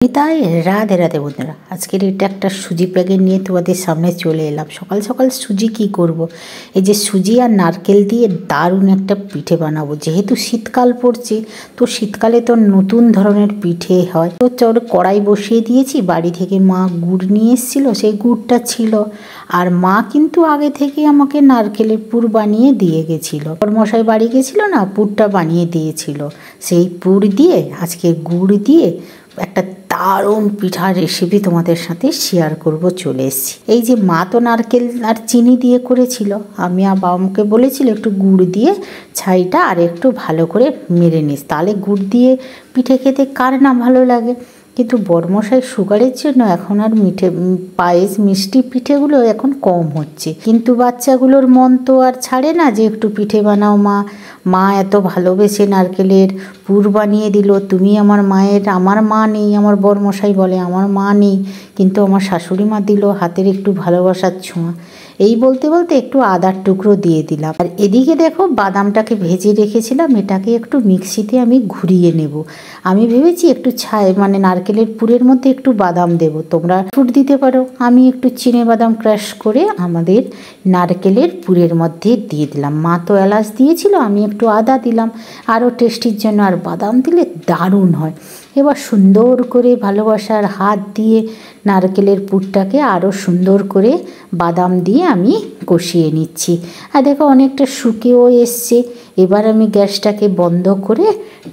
তাই রাধে রাধে বন্ধুরা, আজকের এটা একটা সুজি প্যাকেট নিয়ে তোমাদের সামনে চলে এলাম। সকাল সকাল সুজি কি করব, এই যে সুজি আর নারকেল দিয়ে দারুণ একটা পিঠে বানাবো। যেহেতু শীতকাল পড়ছে, তো শীতকালে তো নতুন ধরনের পিঠে হয়। তো চলো কড়াই বসিয়ে দিয়েছি। বাড়ি থেকে মা গুড় নিয়ে এসেছিলো, সেই গুড়টা ছিল। আর মা কিন্তু আগে থেকে আমাকে নারকেলের পুর বানিয়ে দিয়ে গেছিলো। মশাই বাড়ি গেছিলো না, পুরটা বানিয়ে দিয়েছিল। সেই পুর দিয়ে আজকে গুড় দিয়ে একটা দারুণ পিঠার রেসিপি তোমাদের সাথে শেয়ার করব চলে এসেছি। এই যে মা তো নারকেল আর চিনি দিয়ে করেছিল, আমি আর বাবাকে বলেছিল একটু গুড় দিয়ে ছাইটা আর একটু ভালো করে মেরে নিস, তাহলে গুড় দিয়ে পিঠে খেতে কার না ভালো লাগে। কিন্তু বড়মশাই সুগারের জন্য এখন আর পায়েস মিষ্টি পিঠেগুলো এখন কম হচ্ছে। কিন্তু বাচ্চাগুলোর মন তো আর ছাড়ে না যে একটু পিঠে বানাও মা। মা এত ভালোবেসে নারকেলের পুর বানিয়ে দিল, তুমি আমার মায়ের। আমার মা নেই, আমার বড়মশাই বলে আমার মা নেই, কিন্তু আমার শাশুড়ি মা দিল হাতের একটু ভালোবাসার ছোঁয়া। এই বলতে বলতে একটু আদার টুকরো দিয়ে দিলাম। আর এদিকে দেখো বাদামটাকে ভেজে রেখেছিলাম, এটাকে একটু মিক্সিতে আমি ঘুরিয়ে নেব। আমি ভেবেছি একটু নারকেলের পুরের মধ্যে একটু বাদাম দেব, তোমরা ফ্রুট দিতে পারো। আমি একটু চিনে বাদাম ক্রাশ করে আমাদের নারকেলের পুরের মধ্যে দিয়ে দিলাম। মা তো এলাচ দিয়েছিল, আমি একটু আদা দিলাম আরও টেস্টির জন্য। আর বাদাম দিলে দারুণ হয়। এবার সুন্দর করে ভালোবাসার হাত দিয়ে নারকেলের পুরটাকে আরও সুন্দর করে বাদাম দিয়ে আমি কষিয়ে নিচ্ছি। আর দেখো অনেকটা শুকিয়েও এসছে। এবার আমি গ্যাসটাকে বন্ধ করে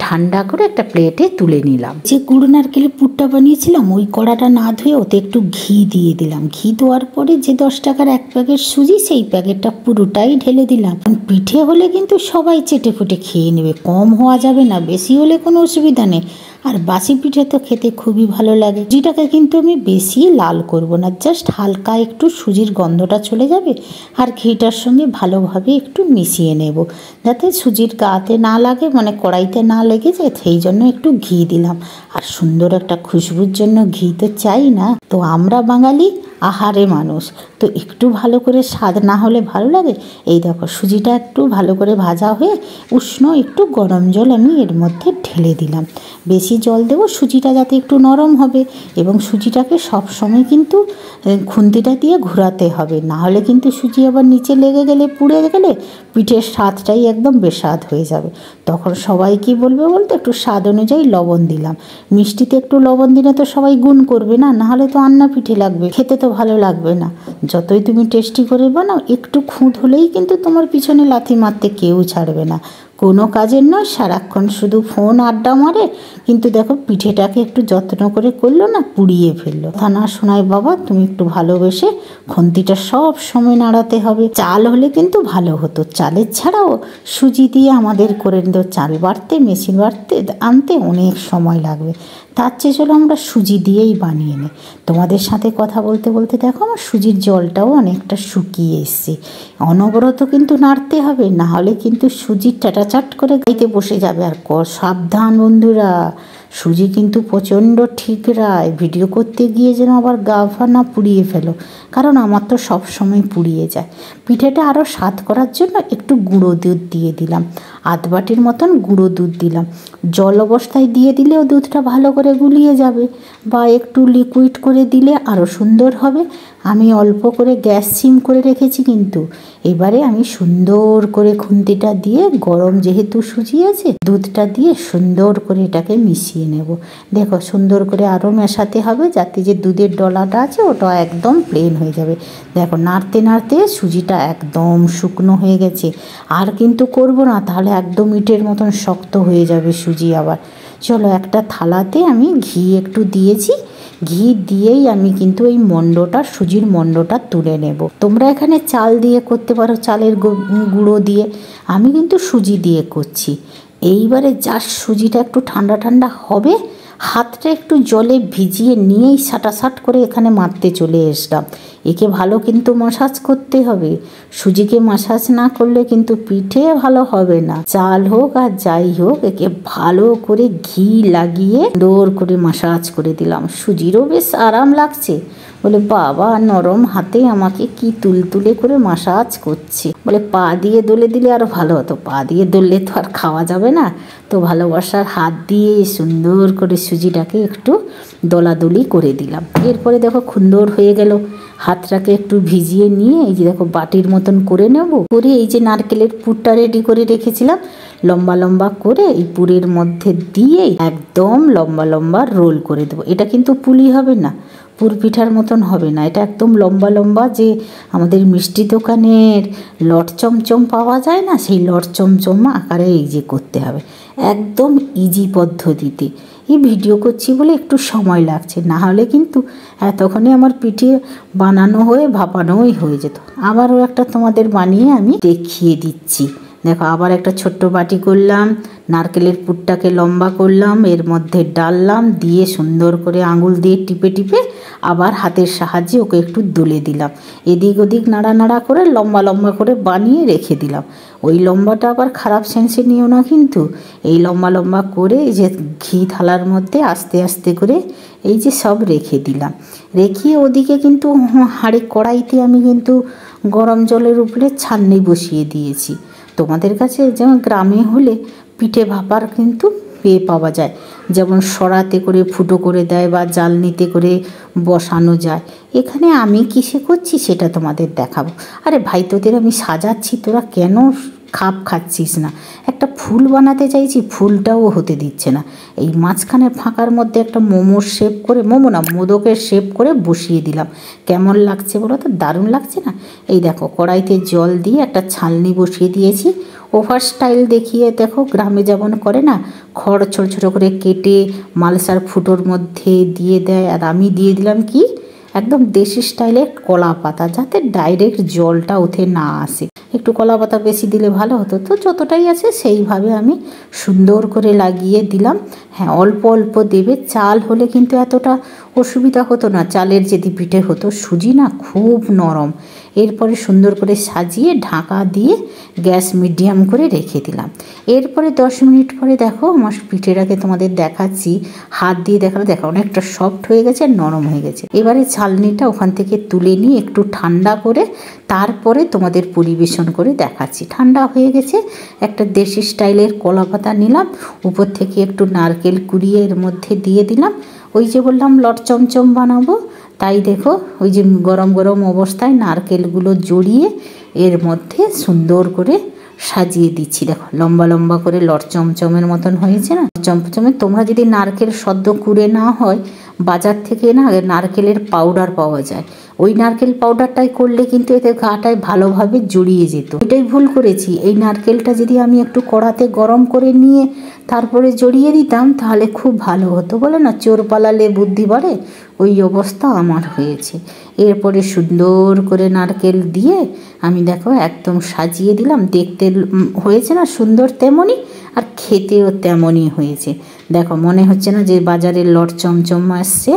ঠান্ডা করে একটা প্লেটে তুলে নিলাম। যে গুঁড়ো নারকেলের পুরটা বানিয়েছিলাম, ওই কড়াটা না ধুয়ে ওতে একটু ঘি দিয়ে দিলাম। ঘি দেওয়ার পরে যে 10 টাকার এক প্যাকেট সুজি, সেই প্যাকেটটা পুরোটাই ঢেলে দিলাম। পিঠে হলে কিন্তু সবাই চেটে ফুটে খেয়ে নেবে, কম হওয়া যাবে না, বেশি হলে কোনো অসুবিধা নেই। আর বাসি পিঠে তো খেতে খুবই ভালো লাগে। সুজিটাকে কিন্তু আমি বেশি লাল করব না, জাস্ট হালকা একটু সুজির গন্ধটা চলে যাবে আর ঘিটার সঙ্গে ভালোভাবে একটু মিশিয়ে নেব, যাতে সুজির গাতে না লাগে, কড়াইতে না লেগে যায়। সেই জন্য একটু ঘি দিলাম। আর সুন্দর একটা খুশবুর জন্য ঘি তো চাই না। তো আমরা বাঙালি আহারে মানুষ, তো একটু ভালো করে স্বাদ না হলে ভালো লাগে। এই দেখো সুজিটা একটু ভালো করে ভাজা হয়ে উষ্ণ একটু গরম জল আমি এর মধ্যে ঢেলে দিলাম। বেশি জল দেবো, সুজিটা যাতে একটু নরম হবে। এবং সুজিটাকে সবসময় কিন্তু খুন্তিটা দিয়ে ঘোরাতে হবে, না হলে কিন্তু সুজি আবার নিচে লেগে গেলে, পুড়ে গেলে পিঠের স্বাদটাই একদম বেস্বাদ হয়ে যাবে। তখন সবাই কি বলবে বলতে, একটু স্বাদ অনুযায়ী লবণ দিলাম। মিষ্টিতে একটু লবণ দিলে তো সবাই গুণ করবে না, নাহলে তো আন্না পিঠে লাগবে, খেতে তো ভালো লাগবে না। যতই তুমি টেস্টি করে বানাও, একটু খুঁত হলেই কিন্তু তোমার পিছনে লাথি মারতে কেউ ছাড়বে না। কোনো কাজের নয়, সারাক্ষণ শুধু ফোন আড্ডা মারে, কিন্তু দেখো পিঠেটাকে একটু যত্ন করে করলো না, পুড়িয়ে ফেললো। তা না শোনায় বাবা, তুমি একটু ভালোবেসে খুন্তিটা সব সময় নাড়াতে হবে। চাল হলে কিন্তু ভালো হতো, চালের ছাড়াও সুজি দিয়ে আমাদের করে নিত। চাল বাড়তে, মেশিন বাড়তে আনতে অনেক সময় লাগবে, তার চেয়ে চলো আমরা সুজি দিয়েই বানিয়ে নিই। তোমাদের সাথে কথা বলতে বলতে দেখো আমার সুজির জলটাও অনেকটা শুকিয়ে এসছে। অনবরত কিন্তু নাড়তে হবে, না হলে কিন্তু সুজির চাটাচাট করে গাইতে বসে যাবে। আর সাবধান বন্ধুরা, সুজি কিন্তু প্রচণ্ড ঠিকরায়। ভিডিও করতে গিয়ে যেন আবার গা ফা না পুড়িয়ে ফেলো, কারণ আমার তো সব সময় পুড়িয়ে যায়। পিঠেটা আরও স্বাদ করার জন্য একটু গুঁড়ো দুধ দিয়ে দিলাম, আধ বাটির মতন গুঁড়ো দুধ দিলাম। জল অবস্থায় দিয়ে দিলেও দুধটা ভালো করে গুলিয়ে যাবে, বা একটু লিকুইড করে দিলে আরও সুন্দর হবে। আমি অল্প করে গ্যাস সিম করে রেখেছি কিন্তু। এবারে আমি সুন্দর করে খুন্তিটা দিয়ে, গরম যেহেতু সুজি আছে, দুধটা দিয়ে সুন্দর করে এটাকে মিশিয়ে নেব। দেখো সুন্দর করে আরও মেশাতে হবে, যাতে যে দুধের ডলাটা আছে ওটা একদম প্লেন হয়ে যাবে। দেখো নাড়তে নাড়তে সুজিটা একদম শুকনো হয়ে গেছে। আর কিন্তু করব না, তাহলে একদম ইটের মতন শক্ত হয়ে যাবে সুজি আবার। চলো একটা থালাতে আমি ঘি একটু দিয়েছি, ঘি দিয়েই আমি কিন্তু এই সুজির মণ্ডটা তুলে নেব। তোমরা এখানে চাল দিয়ে করতে পারো, চালের গুঁড়ো দিয়ে। আমি কিন্তু সুজি দিয়ে করছি। এইবারে জাস্ট সুজিটা একটু ঠান্ডা ঠান্ডা হবে, হাতটা একটু জলে ভিজিয়ে নিয়েই সাটাসাট করে এখানে মারতে চলে এসলাম। একে ভালো কিন্তু মাসাজ করতে হবে, সুজিকে মাসাজ না করলে কিন্তু পিঠে ভালো হবে না। চাল হোক আর যাই হোক, একে ভালো করে ঘি লাগিয়ে সুন্দর করে মাসাজ করে দিলাম। সুজিরও বেশ আরাম লাগছে, বলে বাবা নরম হাতে আমাকে কি তুলতুলে করে মাসাজ করছে। বলে পা দিয়ে দলে দিলে আরও ভালো হতো, পা দিয়ে দললে তো আর খাওয়া যাবে না। তো ভালোবাসার হাত দিয়ে সুন্দর করে সুজিটাকে একটু দলাদলি করে দিলাম। এরপরে দেখো সুন্দর হয়ে গেল। হাতটাকে একটু ভিজিয়ে নিয়ে এই যে দেখো বাটির মতন করে নেব। করে এই যে নারকেলের পুরটা রেডি করে রেখেছিলাম, লম্বা লম্বা করে এই পুরের মধ্যে দিয়ে একদম লম্বা লম্বা রোল করে দেবো। এটা কিন্তু পুলি হবে না, পুর পিঠার মতন হবে না, এটা একদম লম্বা লম্বা যে আমাদের মিষ্টি দোকানের লট চমচম পাওয়া যায় না, সেই লট চমচম আকারে এই যে করতে হবে। একদম ইজি পদ্ধতিতে এই ভিডিও করছি বলে একটু সময় লাগছে, না হলে কিন্তু এতক্ষণে আমার পিঠে বানানো হয়ে ভাপানোই হয়ে যেত। আবারও একটা তোমাদের বানিয়ে আমি দেখিয়ে দিচ্ছি। দেখো আবার একটা ছোট্ট বাটি করলাম, নারকেলের পুরটাকে লম্বা করলাম, এর মধ্যে ডাললাম, দিয়ে সুন্দর করে আঙুল দিয়ে টিপে টিপে আবার হাতের সাহায্যে ওকে একটু দুলে দিলাম। এদিক ওদিক নাড়া নাড়া করে লম্বা লম্বা করে বানিয়ে রেখে দিলাম। ওই লম্বাটা আবার খারাপ সেন্সে নিও না কিন্তু, এই লম্বা লম্বা করে এই যে ঘি থালার মধ্যে আস্তে আস্তে করে এই যে সব রেখে দিলাম। রেখে ওদিকে কিন্তু হাঁড়ি কড়াইতে আমি কিন্তু গরম জলের উপরে ছালনি বসিয়ে দিয়েছি। তোমাদের কাছে যেমন গ্রামে হলে পিঠে ভাপার কিন্তু পাওয়া যায়, যেমন সরাতে করে ফুটো করে দেয় বা জালনিতে করে বসানো যায়। এখানে আমি কিসে করছি সেটা তোমাদের দেখাবো। আরে ভাই, তোদের আমি সাজাচ্ছি, তোরা কেন খাপ খাচ্ছিস না? একটা ফুল বানাতে চাইছি, ফুলটাও হতে দিচ্ছে না। এই মাঝখানে ফাঁকার মধ্যে একটা মোমোর শেপ করে, মোমো না মোদকের শেপ করে বসিয়ে দিলাম। কেমন লাগছে বলো তো? দারুণ লাগছে না? এই দেখো কড়াইতে জল দিয়ে একটা ছালনি বসিয়ে দিয়েছি। ওভার স্টাইল দেখিয়ে দেখো গ্রামে যেমন করে না, খড় ছোটো ছোটো করে কেটে মালসার ফুটোর মধ্যে দিয়ে দেয়, আর আমি দিয়ে দিলাম কি একদম দেশি স্টাইলের কলা পাতা, যাতে ডাইরেক্ট জলটা উঠে না আসে। একটু কলা পাতা বেশি দিলে ভালো হতো, তো যতটাই আছে সেইভাবে আমি সুন্দর করে লাগিয়ে দিলাম। হ্যাঁ, অল্প অল্প দেবে। চাল হলে কিন্তু এতটা অসুবিধা হতো না, চালের যদি পিঠে হতো। সুজি না খুব নরম। এরপরে সুন্দর করে সাজিয়ে ঢাকা দিয়ে গ্যাস মিডিয়াম করে রেখে দিলাম। এরপরে 10 মিনিট পরে দেখো আমার পিঠেটাকে তোমাদের দেখাচ্ছি, হাত দিয়ে দেখালো, দেখো অনেকটা সফট হয়ে গেছে আর নরম হয়ে গেছে। এবারে ছালনিটা ওখান থেকে তুলে নিয়ে একটু ঠান্ডা করে তারপরে তোমাদের পরিবেশন করে দেখাচ্ছি। ঠান্ডা হয়ে গেছে, একটা দেশি স্টাইলের কলা পাতা নিলাম, উপর থেকে একটু নারকেল কুড়িয়ে এর মধ্যে দিয়ে দিলাম। ওই যে বললাম লট চমচম বানাবো, তাই দেখো ওই যে গরম গরম অবস্থায় নারকেলগুলো জড়িয়ে এর মধ্যে সুন্দর করে সাজিয়ে দিচ্ছি। দেখো লম্বা লম্বা করে লট চমচমের মতন হয়েছে না? চমচমে তোমরা যদি নারকেল সদ্য কুড়ে না হয়, বাজার থেকে না নারকেলের পাউডার পাওয়া যায়, ওই নারকেল পাউডারটাই করলে কিন্তু এতে গাটায় ভালোভাবে জড়িয়ে যেত। এটাই ভুল করেছি। এই নারকেলটা যদি আমি একটু কড়াতে গরম করে নিয়ে তারপরে জড়িয়ে দিতাম তাহলে খুব ভালো হতো। বলে না চোর পালালে বুদ্ধি বাড়ে, ওই অবস্থা আমার হয়েছে। এরপরে সুন্দর করে নারকেল দিয়ে আমি দেখো একদম সাজিয়ে দিলাম। দেখতে হয়েছে না সুন্দর তেমনই, আর খেতেও তেমনই হয়েছে। দেখো মনে হচ্ছে না যে বাজারের লট চমচম আসছে?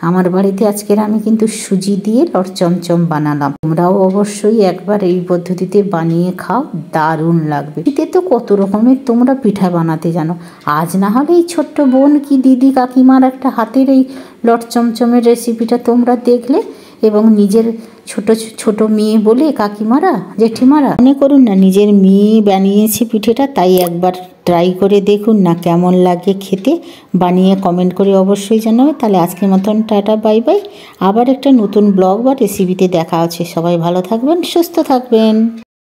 আমার বাড়িতে আজকের আমি কিন্তু সুজি দিয়ে লট চমচম বানালাম। তোমরাও অবশ্যই একবার এই পদ্ধতিতে বানিয়ে খাও, দারুণ লাগবে। এতে তো কত রকমের তোমরা পিঠা বানাতে জানো। আজ না হলে এই ছোট্ট বোন কি দিদি কাকিমার একটা হাতের এই লট চমচমের রেসিপিটা তোমরা দেখলে, এবং নিজের ছোট ছোট মেয়ে বলে কাকিমারা জেঠিমারা মনে করুন না নিজের মেয়ে বানিয়েছে পিঠেটা, তাই একবার ট্রাই করে দেখুন না কেমন লাগে খেতে। বানিয়ে কমেন্ট করে অবশ্যই জানাবে। তাহলে আজকের মতন টাটা বাই বাই। আবার একটা নতুন ব্লগ বা রেসিপিতে দেখা আছে। সবাই ভালো থাকবেন, সুস্থ থাকবেন।